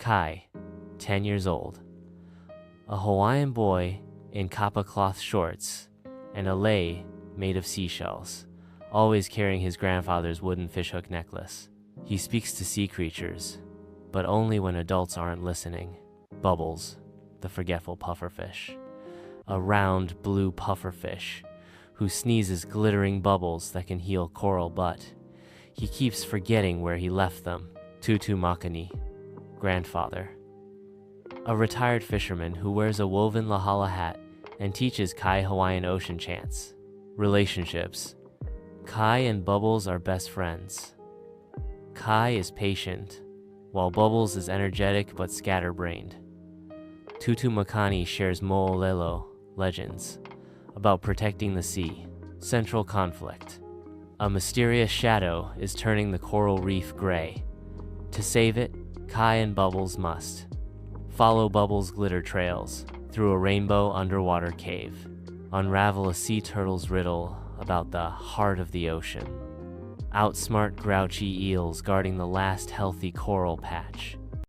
Kai, 10 years old. A Hawaiian boy in kapa cloth shorts and a lei made of seashells, always carrying his grandfather's wooden fishhook necklace. He speaks to sea creatures, but only when adults aren't listening. Bubbles, the forgetful pufferfish. A round blue pufferfish who sneezes glittering bubbles that can heal coral, but he keeps forgetting where he left them. Tutu Makani, grandfather. A retired fisherman who wears a woven lahala hat and teaches Kai Hawaiian ocean chants. Relationships. Kai and Bubbles are best friends. Kai is patient, while Bubbles is energetic but scatterbrained. Tutu Makani shares mo'olelo legends about protecting the sea. Central conflict. A mysterious shadow is turning the coral reef gray. To save it, Kai and Bubbles must follow Bubbles' glitter trails through a rainbow underwater cave, unravel a sea turtle's riddle about the heart of the ocean, outsmart grouchy eels guarding the last healthy coral patch,